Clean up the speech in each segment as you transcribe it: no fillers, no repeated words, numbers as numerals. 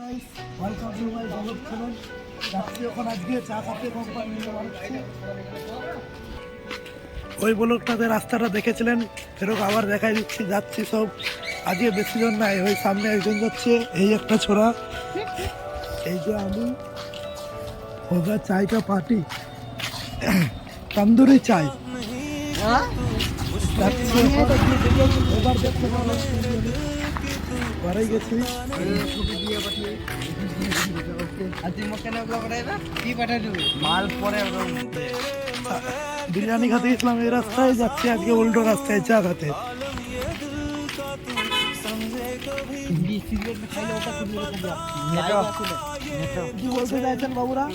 Guys, welcome to my blog channel. যাচ্ছি এখন আজকে চা কাপে কোম্পানি নিয়ে বানাচ্ছি। ওই ব্লগটাতে রাস্তাটা দেখেছিলেন, ফেরত আবার দেখাই দিচ্ছি। যাচ্ছি সব, আজকে বেশি জন নাই, ওই সামনে একজন যাচ্ছে, এই একটা ছোড়া, এই যে আমি, হোগা চাই কা পার্টি, তন্দুরি চাই। যাচ্ছি এখন, এবার দেখতে পাবেন ঘরে গেছি। বিরিয়ানি খেতে গেছিলাম, এই রাস্তায় যাচ্ছি আজকে উল্টো রাস্তায় চা খেতে। কি বলতে চাইছেন বাবুরা?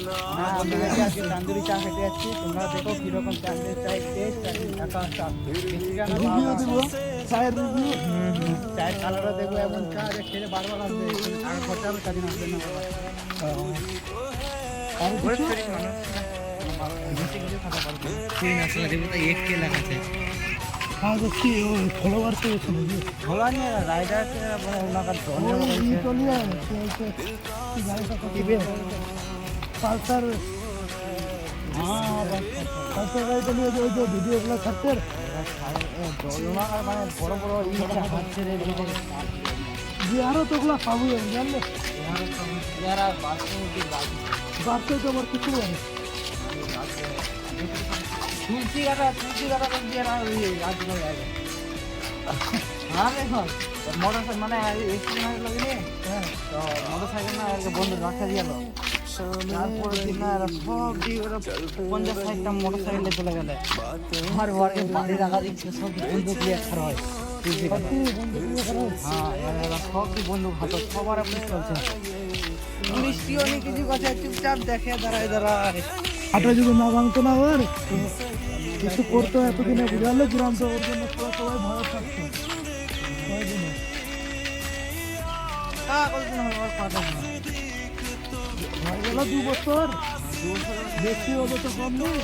তান্দুরি চা খেতে যাচ্ছি, তোমরা দেখো কিরকম তান্দুরি চাই টেস্ট। রিভিউ দিব, চায়ের রিভিউ, চায়ের কালারও দেখবো, এমন চা যে খেলে বারবার আসবে, টাকা খরচা হবে তাদের আসবে না। হ্যাঁ দেখছি ওই ফলোয়ার তো গেছে নাকি? রাইডার পালসার, পালসার গাড়িটা নিয়ে ওই যে ভিডিওগুলো থাকতে মানে বড় বড় হাঁটছে বিহারও তো ওগুলো পাবো জানলে, বাড়তে তো আমার কিছু জানে। তুলসী কাটা মোটর মানে অ্যাক্সিডেন্ট লাগে, তো মোটর সাইকেল না বন্ধু রাখা দিয়ে গেল। তারপরে দিন না এরা সব দিয়ে ওরা 50-60টা মোটর সাইকেলে চলে গেলে, আমার ঘরে বাড়ি রাখা দিচ্ছে, সব বন্ধু দিয়ে খারাপ হয়। হ্যাঁ, এরা সব বন্দুক হাত, সবার আপনি চলছে। মিষ্টিও নেই কিছু কথা, চুপচাপ দেখে দাঁড়ায়। হাঁটা যদি না ভাঙতো না ওর কিছু করতো এতদিনে, বুঝালে গ্রাম তো ওর জন্য সবাই ভালো থাকতো। হয়ে গেল 2 বছর, বেশি হবে তো কম নেই।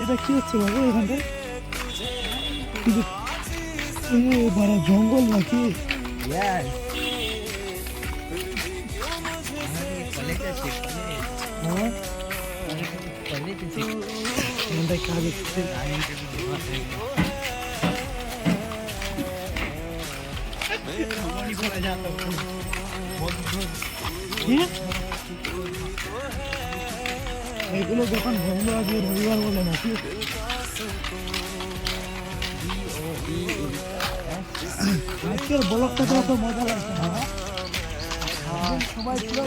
এটা কি হচ্ছে বাবু এখানটায়? বড় জঙ্গল নাকি? হ্যাঁ, কাজ হচ্ছে। এগুলো যখন বন্ধ আছে রবিবার বলে নাকি? আজকের ব্লগটা তো মজা লাগছে না? সবাই ছিল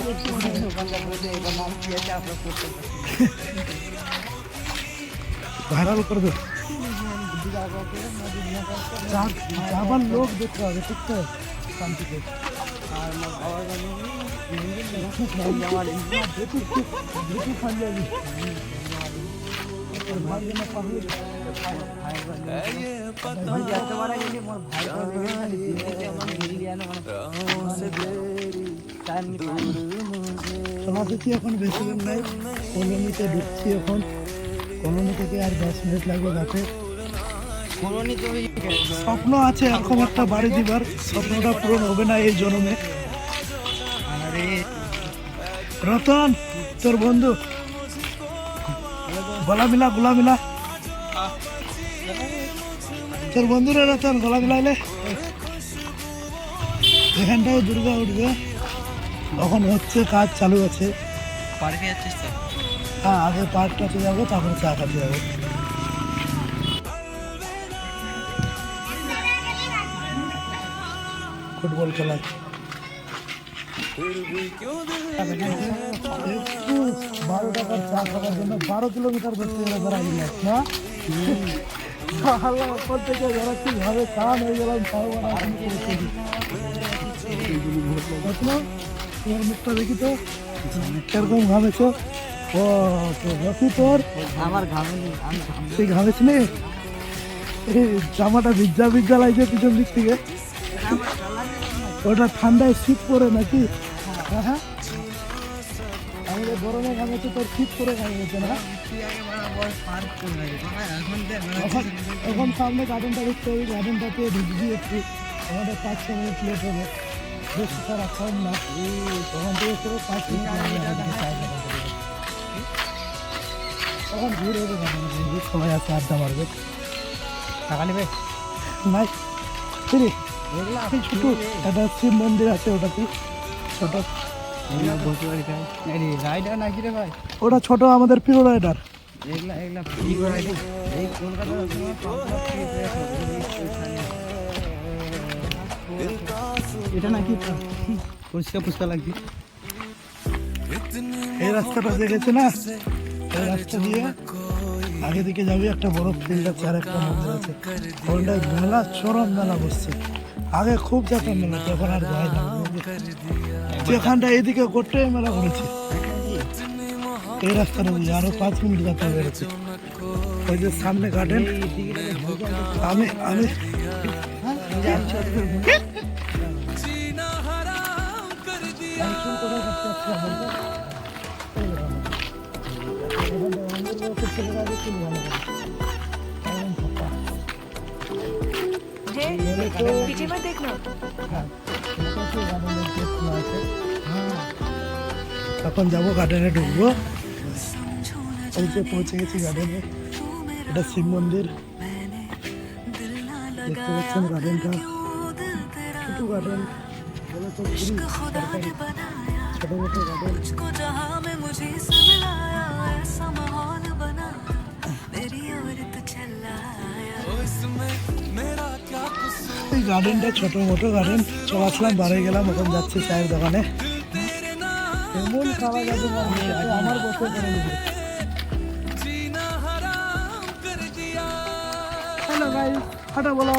ভাইরাল করে দেবো, যাবার লোক দেখতে হবে, ঠিক তো? শান্তিতে সমাজে এখন বেশি দিন নাই, কলোনিতে ঢুকছি এখন। কলোনি থেকে আর 10 মিনিট লাগবে যাতে। স্বপ্ন আছে এরকম একটা বাড়ি দিবার, স্বপ্নটা পূরণ হবে না এই জন্মে। রতন তোর বন্ধু গলা মিলা তোর বন্ধুরা রতন গলা মিলাইলে এখানটাও দুর্গা উঠবে, এখন হচ্ছে কাজ চালু আছে। পার্কে যাচ্ছিস তো? হ্যাঁ, আগে পার্কটাতে যাবো, তারপরে চা খাতে যাবো। ফুটবল খেলা 12 টাকার চা খাওয়ার জন্য 12 কিলোমিটার ঘুরতে গেলে বেড়াই না ওপর থেকে বেড়াচ্ছি, ভাবে কান হয়ে গেলাম। তোমার মুখটা দেখি তো কিরকম ঘামেছো। ও রকি তোর আমার ঘামেনি, তুই ঘামেছিলি? জামাটা ভিজা লাগছে পিছন দিক থেকে, ওটা ঠান্ডায় শীত পরে নাকি? হ্যাঁ, আমাদের গরমে ঘামেছে, তোর শীত করে ঘামেছে না? এখন সামনে গার্ডেনটা দেখতে হবে, গার্ডেনটাতে ঢুকবি একটু, আমাদের 5-6 মিনিট লেট হবে। বেশি তারা কম না, ওখান থেকে পুরো 5 মিনিট লাগে আমাদেরকে চায়ের দোকান থেকে। তখন ঘুরে এবে সবাই আছে, আড্ডা মারবে। টাকা নেবে নাই ফিরে ছোট একটা শিব মন্দির আছে, ওটাতে ছোট, রাইডার নাকি রে ভাই? ওটা ছোট আমাদের প্রিয় রাইডার। এগুলা এগুলা ফ্রি রাইডিং এই কলকাতার এটা নাকি পরিষ্কার পুষ্কার লাগছে। এই রাস্তাটা দেখেছে না, এই রাস্তা দিয়ে আগে দিকে যাবি, একটা বড় ফিল্ড আছে আর একটা মন্দির আছে, ওখানটায় মেলা, চরম মেলা বসছে। আগে খুব যেতাম মেলা, তখন আর যায় না। যেখানটা এদিকে গোটাই মেলা করেছে এই রাস্তাটা দিয়ে, আরো 5 মিনিট যেতে বেরোচ্ছে। ওই যে সামনে গার্ডেন, আমি আমি पीछे मत देखना। এখন যাবো গার্ডেনে, ঢুকবো। এই যে পৌঁছে গেছি গার্ডেনে, এটা শিব মন্দির। দেখতে পাচ্ছেন গার্ডেনটা, ছোট গার্ডেন, ছোট মোটো গার্ডেন। এই গার্ডেনটা ছোট মোটো গার্ডেন। চলে আসলাম, বাড়ি গেলাম, এখন যাচ্ছি চায়ের দোকানে। এমন খাওয়া যাবে না, আমার বসে করে নেবে। হ্যালো ভাই, হাঁটা বলো।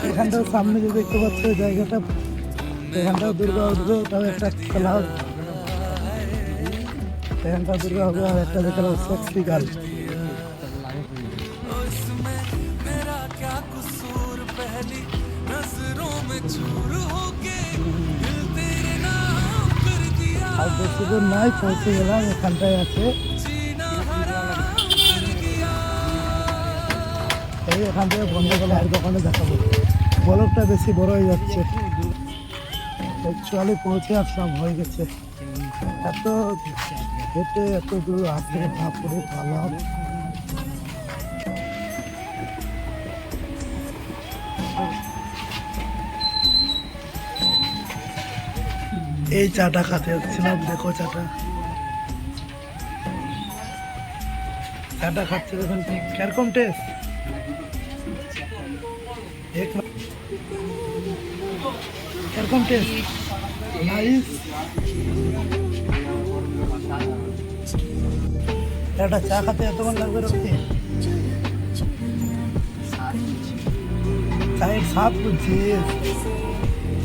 এখানটা সামনে যে দেখতে পাচ্ছ জায়গাটা, এখানটা দুর্গা উঠবে, ওটাও একটা খেলা হবে। এখানটা দুর্গা হবে, আর একটা দেখে সেক্সি গার্ল। আর বেশি দূর নাই, পৌঁছে গেলাম, এখানটায় আছে। এই এখান থেকে বন্ধ করলে আর দোকানে দেখাবো, বলকটা বেশি বড় হয়ে যাচ্ছে। অ্যাকচুয়ালি পৌঁছে আসলাম, হয়ে গেছে। এত হেঁটে এত দূর আসতে না পড়ে পালাম। এই চাটা খাতে যাচ্ছিলাম, দেখো চাটা, চাটা খাচ্ছে দেখুন, কিরকম টেস্ট। কিরকম টেস্ট, নাইস। একটা চা খাতে এতক্ষণ লাগবে রক্তি, চায়ের স্বাদ বুঝছিস।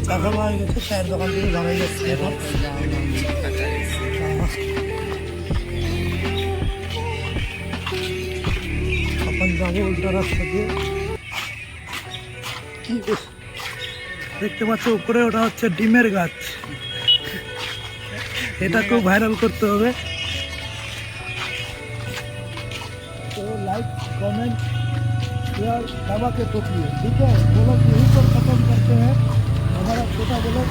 চা খাওয়া হয়ে গেছে, চায়ের দোকান থেকে বাড়াই যাচ্ছে এখন। এখন যাবো উল্টো রাস্তা দিয়ে। দেখতে পাচ্ছ উপরে, ওটা হচ্ছে ডিমের গাছ। এটা খুব ভাইরাল করতে হবে। तो लाइक कमेंट शेयर दबा के ठोकिए, ठीक है। ब्लॉग यहीं पर खत्म करते हैं, हमारा छोटा ब्लॉग।